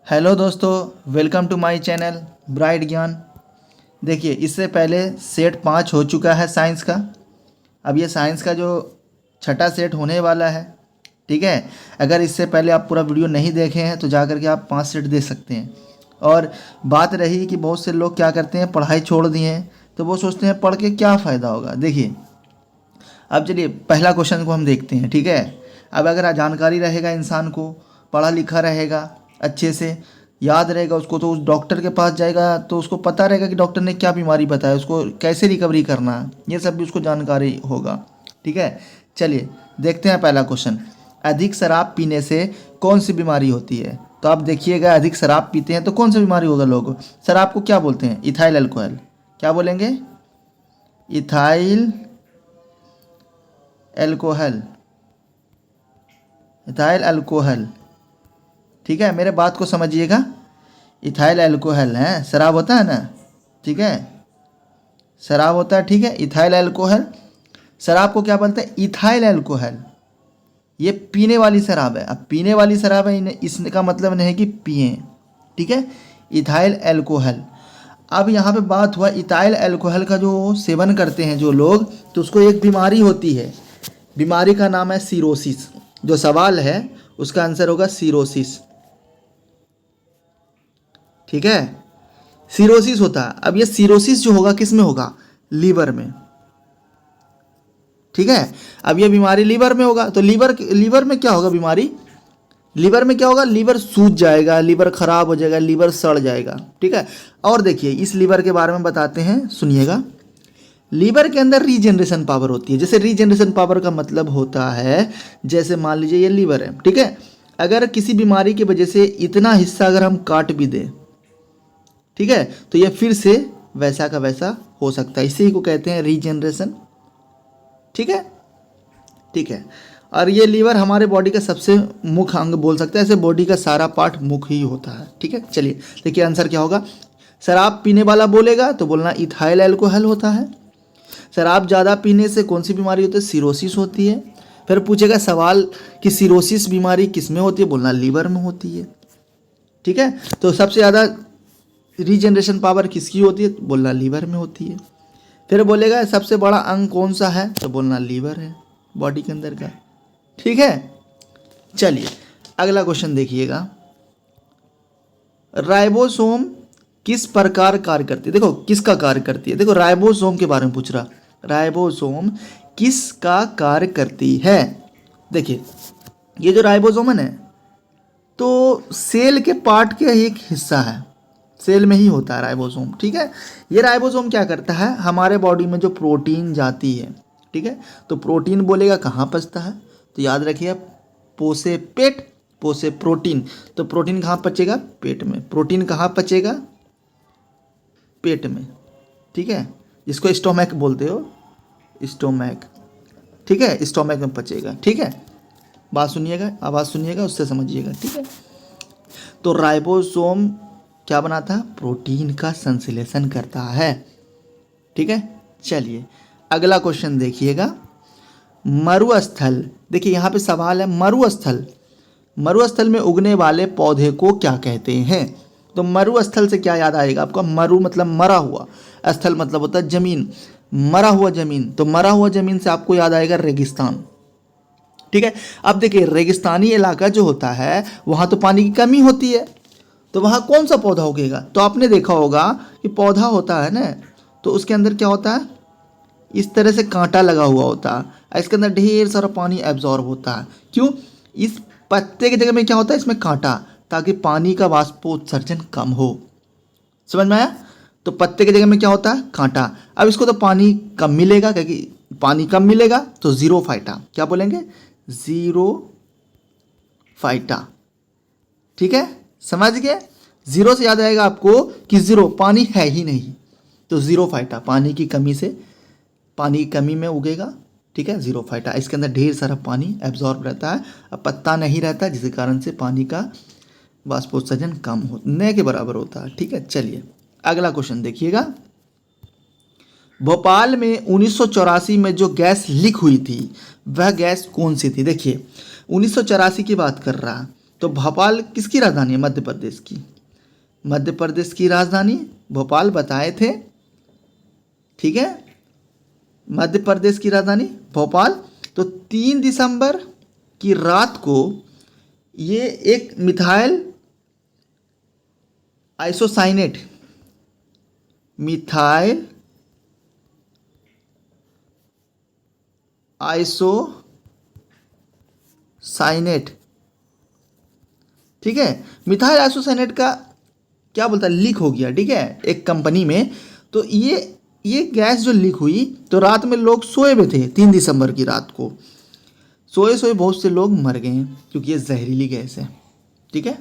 Hello दोस्तों, welcome to my channel bright Gyan. देखिए, इससे पहले सेट 5 हो चुका है साइंस का। अब ये साइंस का जो छठा सेट होने वाला है, ठीक है। अगर इससे पहले आप पूरा वीडियो नहीं देखे हैं तो जा करके आप 5 सेट देख सकते हैं। और बात रही कि बहुत से लोग क्या करते हैं, पढ़ाई छोड़ दिए हैं, तो वो सोचते हैं पढ़ के क्या फ़ायदा होगा। देखिए, अब चलिए पहला क्वेश्चन को हम देखते हैं, ठीक है। अब अगर जानकारी रहेगा, इंसान को पढ़ा लिखा रहेगा, अच्छे से याद रहेगा उसको, तो उस डॉक्टर के पास जाएगा तो उसको पता रहेगा कि डॉक्टर ने क्या बीमारी बताया, उसको कैसे रिकवरी करना है, ये सब भी उसको जानकारी होगा, ठीक है। चलिए देखते हैं पहला क्वेश्चन। अधिक शराब पीने से कौन सी बीमारी होती है? तो आप देखिएगा, अधिक शराब पीते हैं तो कौन सी बीमारी होगा लोगों को? शराब को क्या बोलते हैं? Ethyl alcohol. क्या बोलेंगे? Ethyl alcohol. इथाइल अल्कोहल, ठीक है। मेरे बात को समझिएगा, इथाइल अल्कोहल है, शराब होता है ना, ठीक है, शराब होता है, ठीक है। इथाइल अल्कोहल, शराब को क्या बोलते हैं? Ethyl alcohol. ये पीने वाली शराब है। अब पीने वाली शराब है, इसका मतलब नहीं है कि पिए, ठीक है। Ethyl alcohol. अब यहाँ पे बात हुआ, इथाइल अल्कोहल का जो सेवन करते हैं जो लोग, तो उसको एक बीमारी होती है, बीमारी का नाम है सीरोसिस। जो सवाल है उसका आंसर होगा सीरोसिस, ठीक है। सीरोसिस होता है। अब ये सीरोसिस जो होगा किस में होगा? लीवर में, ठीक है। अब ये बीमारी लीवर में होगा, तो लीवर में क्या होगा बीमारी? लीवर में क्या होगा? लीवर सूज जाएगा, लीवर खराब हो जाएगा, लीवर सड़ जाएगा, ठीक है। और देखिए, इस लीवर के बारे में बताते हैं, सुनिएगा। लीवर के अंदर रीजनरेशन पावर होती है। जैसे रीजनरेशन पावर का मतलब होता है, जैसे मान लीजिए ये लीवर है, ठीक है। अगर किसी बीमारी की वजह से इतना हिस्सा अगर हम काट भी दें, ठीक है, तो ये फिर से वैसा का वैसा हो सकता है। इसी को कहते हैं रीजनरेशन, ठीक है, ठीक है। और ये लीवर हमारे बॉडी का सबसे मुख्य अंग बोल सकते हैं, ऐसे बॉडी का सारा पार्ट मुख्य ही होता है, ठीक है। चलिए देखिए आंसर क्या होगा। शराब पीने वाला बोलेगा तो बोलना इथाइल अल्कोहल होता है। शराब ज़्यादा पीने से कौन सी बीमारी होती है? सिरोसिस होती है। फिर पूछेगा सवाल कि सिरोसिस बीमारी किस में होती है? बोलना लीवर में होती है, ठीक है। तो सबसे ज़्यादा रीजनरेशन पावर किसकी होती है? बोलना लीवर में होती है। फिर बोलेगा सबसे बड़ा अंग कौन सा है? तो बोलना लीवर है बॉडी के अंदर का, ठीक है। चलिए अगला क्वेश्चन देखिएगा। राइबोसोम किस प्रकार कार्य करती है? देखो किसका कार्य करती है, देखो राइबोसोम के बारे में पूछ रहा। राइबोसोम किसका कार्य करती है? देखिए, ये जो राइबोसोम है ना, तो सेल के पार्ट का एक हिस्सा है, सेल में ही होता है राइबोसोम, ठीक है। ये राइबोसोम क्या करता है? हमारे बॉडी में जो प्रोटीन जाती है, ठीक है, तो प्रोटीन बोलेगा कहाँ पचता है? तो याद रखिए, पोसे पेट, पोसे प्रोटीन। तो प्रोटीन कहाँ पचेगा? पेट में। प्रोटीन कहाँ पचेगा? पेट में, ठीक है। जिसको स्टोमैक बोलते हो, स्टोमैक, ठीक है, स्टोमैक में पचेगा, ठीक है। बात सुनिएगा, आवाज़ सुनिएगा, उससे समझिएगा, ठीक है। तो राइबोसोम क्या बनाता है? प्रोटीन का संश्लेषण करता है, ठीक है। चलिए अगला क्वेश्चन देखिएगा। मरुस्थल, देखिए यहाँ पे सवाल है मरुस्थल, मरुस्थल में उगने वाले पौधे को क्या कहते हैं? तो मरुस्थल से क्या याद आएगा आपका? मरु मतलब मरा हुआ, स्थल मतलब होता है जमीन, मरा हुआ जमीन। तो मरा हुआ जमीन से आपको याद आएगा रेगिस्तान, ठीक है। अब देखिए, रेगिस्तानी इलाका जो होता है वहाँ तो पानी की कमी होती है, तो वहाँ कौन सा पौधा उगेगा? तो आपने देखा होगा कि पौधा होता है ना, तो उसके अंदर क्या होता है? इस तरह से कांटा लगा हुआ होता है, इसके अंदर ढेर सारा पानी एब्जॉर्ब होता है। क्यों? इस पत्ते की जगह में क्या होता है? इसमें कांटा, ताकि पानी का वाष्पोत्सर्जन कम हो। समझ में आया? तो पत्ते की जगह में क्या होता है? कांटा। अब इसको तो पानी कम मिलेगा, क्योंकि पानी कम मिलेगा तो जीरो फाइटा। क्या बोलेंगे? जीरो फाइटा, ठीक है। समझ गए? जीरो से याद आएगा आपको कि जीरो पानी है ही नहीं, तो जीरो फाइटा, पानी की कमी से, पानी की कमी में उगेगा, ठीक है, जीरो फाइटा। इसके अंदर ढेर सारा पानी एब्जॉर्ब रहता है, अब पत्ता नहीं रहता, जिसके कारण से पानी का वाष्पोत्सर्जन कम होने के बराबर होता है, ठीक है। चलिए अगला क्वेश्चन देखिएगा। भोपाल में 1984 में जो गैस लीक हुई थी, वह गैस कौन सी थी? देखिए 1984 की बात कर रहा, तो भोपाल किसकी राजधानी है? मध्य प्रदेश की। मध्य प्रदेश की राजधानी भोपाल बताए थे, ठीक है, मध्य प्रदेश की राजधानी भोपाल। तो 3 दिसंबर की रात को ये एक मिथाइल आइसोसाइनेट, मिथाइल आइसोसाइनेट, ठीक है, मिथाइल आइसोसाइनेट का क्या बोलता है, लीक हो गया, ठीक है, एक कंपनी में। तो ये गैस जो लीक हुई, तो रात में लोग सोए हुए थे 3 दिसंबर की रात को, सोए सोए बहुत से लोग मर गए हैं क्योंकि ये जहरीली गैस है, ठीक है,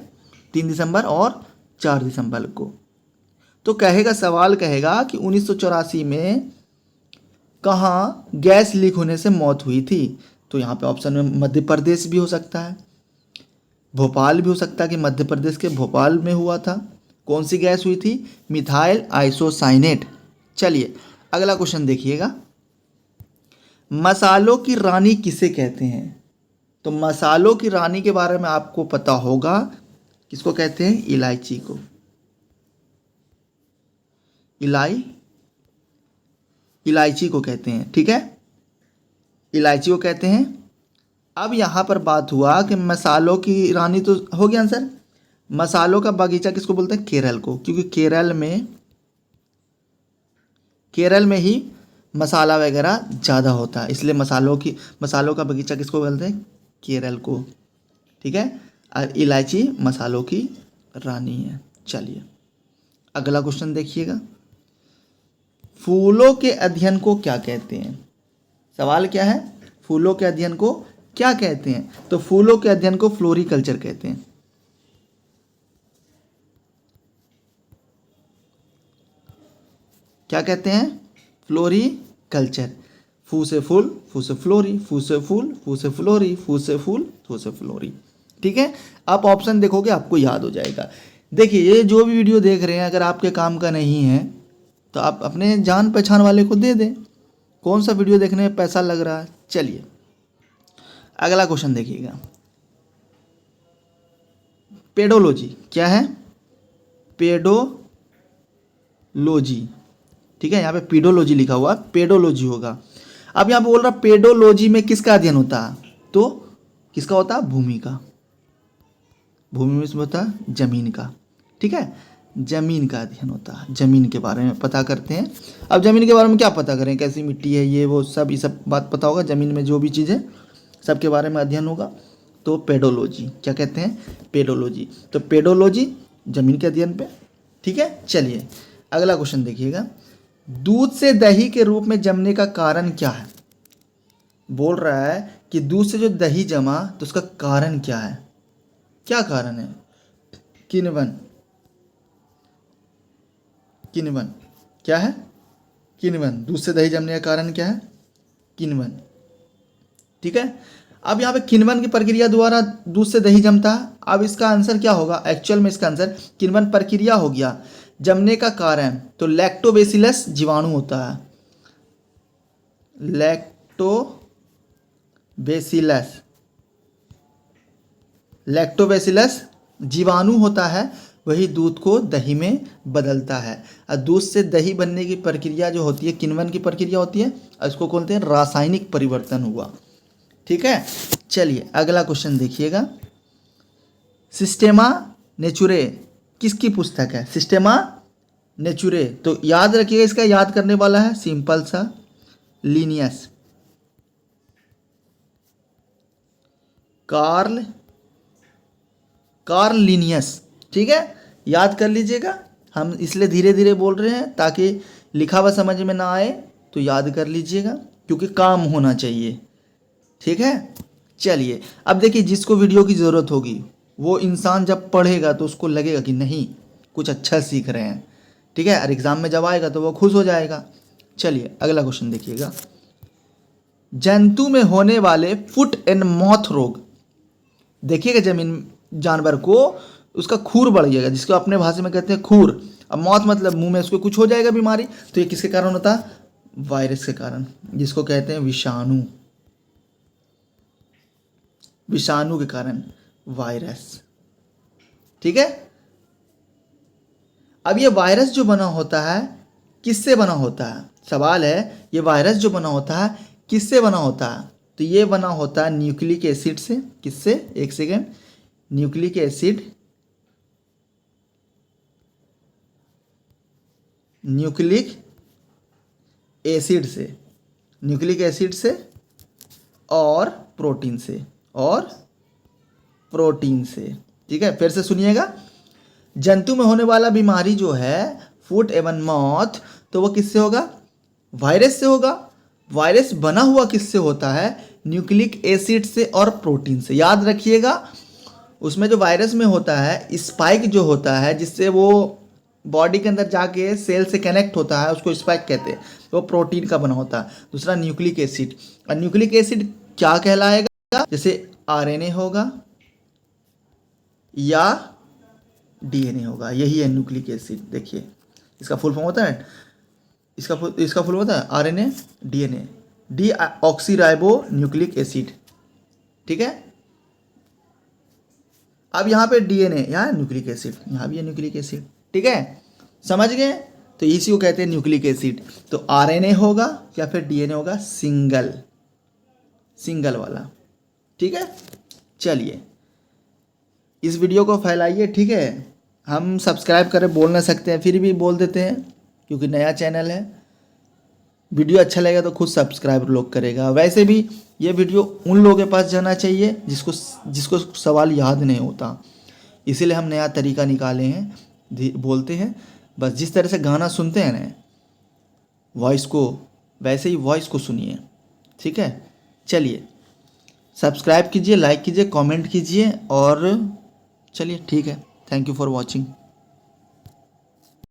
3 दिसंबर और 4 दिसंबर को। तो कहेगा, सवाल कहेगा कि 1984 में कहाँ गैस लीक होने से मौत हुई थी? तो यहाँ पे ऑप्शन में मध्य प्रदेश भी हो सकता है, भोपाल भी हो सकता है कि मध्य प्रदेश के भोपाल में हुआ था। कौन सी गैस हुई थी? Methyl isocyanate. चलिए अगला क्वेश्चन देखिएगा, मसालों की रानी किसे कहते हैं? तो मसालों की रानी के बारे में आपको पता होगा, किसको कहते हैं? इलायची को। इलायची को कहते हैं, ठीक है, इलायची को कहते हैं। अब यहाँ पर बात हुआ कि मसालों की रानी तो हो गया आंसर। मसालों का बगीचा किसको बोलते हैं? केरल को, क्योंकि केरल में ही मसाला वगैरह ज़्यादा होता है, इसलिए मसालों का बगीचा किसको बोलते हैं? केरल को, ठीक है। और इलायची मसालों की रानी है। चलिए अगला क्वेश्चन देखिएगा, फूलों के अध्ययन को क्या कहते हैं? सवाल क्या है? फूलों के अध्ययन को क्या कहते हैं? तो फूलों के अध्ययन को फ्लोरिकल्चर कहते हैं। क्या कहते हैं? फ्लोरिकल्चर। फू से फूल, फू से फ्लोरी, फू से फूल, फू से फ्लोरी, फू से फूल, फू से फ्लोरी, ठीक है। आप ऑप्शन देखोगे आपको याद हो जाएगा। देखिए ये जो भी वीडियो देख रहे हैं, अगर आपके काम का नहीं है तो आप अपने जान पहचान वाले को दे दें। कौन सा वीडियो देखने में पैसा लग रहा है। चलिए अगला क्वेश्चन देखिएगा, पेडोलॉजी क्या है? पेडोलॉजी, ठीक है, यहाँ पे पीडोलॉजी लिखा हुआ, पेडोलॉजी होगा। अब यहाँ पे बोल रहा पेडोलॉजी में किसका अध्ययन होता है? तो किसका होता है? भूमि का। भूमि में होता है जमीन का, ठीक है, जमीन का अध्ययन होता है। जमीन के बारे में पता करते हैं। अब जमीन के बारे में क्या पता करें, कैसी मिट्टी है, ये वो सब, ये सब बात पता होगा। जमीन में जो भी चीज़ है सबके बारे में अध्ययन होगा, तो पेडोलॉजी। क्या कहते हैं? पेडोलॉजी। तो पेडोलॉजी जमीन के अध्ययन पे, ठीक है। चलिए अगला क्वेश्चन देखिएगा, दूध से दही के रूप में जमने का कारण क्या है? बोल रहा है कि दूध से जो दही जमा तो उसका कारण क्या है? क्या कारण है? किण्वन। क्या है? किण्वन। दूध से दही जमने का कारण क्या है? किण्वन, ठीक है। अब यहाँ पे किण्वन की प्रक्रिया द्वारा दूध से दही जमता है। अब इसका आंसर क्या होगा? एक्चुअल में इसका आंसर किण्वन प्रक्रिया हो गया। जमने का कारण तो लैक्टोबैसिलस जीवाणु होता है। लैक्टोबैसिलस जीवाणु होता है, वही दूध को दही में बदलता है। और दूध से दही बनने की प्रक्रिया जो होती है, किण्वन की प्रक्रिया होती है, इसको बोलते हैं रासायनिक परिवर्तन हुआ, ठीक है। चलिए अगला क्वेश्चन देखिएगा, सिस्टेमा नेचुरे किसकी पुस्तक है? सिस्टेमा नेचुरे। तो याद रखिएगा, इसका याद करने वाला है सिंपल सा, लिनियस, कार्ल लिनियस, ठीक है, याद कर लीजिएगा। हम इसलिए धीरे धीरे बोल रहे हैं ताकि लिखा हुआ समझ में ना आए, तो याद कर लीजिएगा, क्योंकि काम होना चाहिए, ठीक है। चलिए अब देखिए, जिसको वीडियो की ज़रूरत होगी वो इंसान जब पढ़ेगा तो उसको लगेगा कि नहीं कुछ अच्छा सीख रहे हैं, ठीक है, और एग्ज़ाम में जब आएगा तो वो खुश हो जाएगा। चलिए अगला क्वेश्चन देखिएगा, जंतु में होने वाले फुट एंड माउथ रोग। देखिएगा जानवर को उसका खूर बढ़ जाएगा, जिसको अपने भाषा में कहते हैं खूर। अब मौत मतलब मुंह में उसको कुछ हो जाएगा बीमारी, तो ये किसके कारण होता है? वायरस के कारण, जिसको कहते हैं विषाणु के कारण वायरस, ठीक है। अब ये वायरस जो बना होता है किससे बना होता है, सवाल है ये वायरस जो बना होता है किससे बना होता है, तो ये बना होता है न्यूक्लिक एसिड से। किससे, एक second, nucleic acid, nucleic acid से, न्यूक्लिक एसिड से और प्रोटीन से, और प्रोटीन से। ठीक है, फिर से सुनिएगा, जंतु में होने वाला बीमारी जो है फुट एवं मौथ, तो वो किससे होगा, वायरस से होगा। वायरस बना हुआ किससे होता है, न्यूक्लिक एसिड से और प्रोटीन से। याद रखिएगा, उसमें जो वायरस में होता है स्पाइक जो होता है, जिससे वो बॉडी के अंदर जाके सेल से कनेक्ट होता है, उसको स्पाइक कहते हैं, तो वो प्रोटीन का बना होता है। दूसरा न्यूक्लिक एसिड, और न्यूक्लिक एसिड क्या कहलाएगा, जैसे आरएनए होगा या डीएनए होगा, यही है न्यूक्लिक एसिड। देखिए इसका फुल फॉर्म होता है, इसका फुल होता है RNA DNA, D oxy ribo nucleic acid. ठीक है, अब यहाँ पे डीएनए, यहाँ न्यूक्लिक एसिड, यहाँ भी है न्यूक्लिक एसिड। ठीक है, समझ गए, तो इसी को कहते हैं न्यूक्लिक एसिड। तो आरएनए होगा या फिर डीएनए होगा, सिंगल, सिंगल वाला। ठीक है, चलिए इस वीडियो को फैलाइए। ठीक है, हम सब्सक्राइब करें बोल ना सकते हैं, फिर भी बोल देते हैं क्योंकि नया चैनल है। वीडियो अच्छा लगेगा तो खुद सब्सक्राइब लोग करेगा। वैसे भी ये वीडियो उन लोगों के पास जाना चाहिए जिसको सवाल याद नहीं होता, इसीलिए हम नया तरीका निकाले हैं, बोलते हैं। बस जिस तरह से गाना सुनते हैं ना वॉइस को, वैसे ही वॉइस को सुनिए। ठीक है, चलिए सब्सक्राइब कीजिए, लाइक कीजिए, कमेंट कीजिए, और चलिए ठीक है, थैंक यू फॉर वॉचिंग।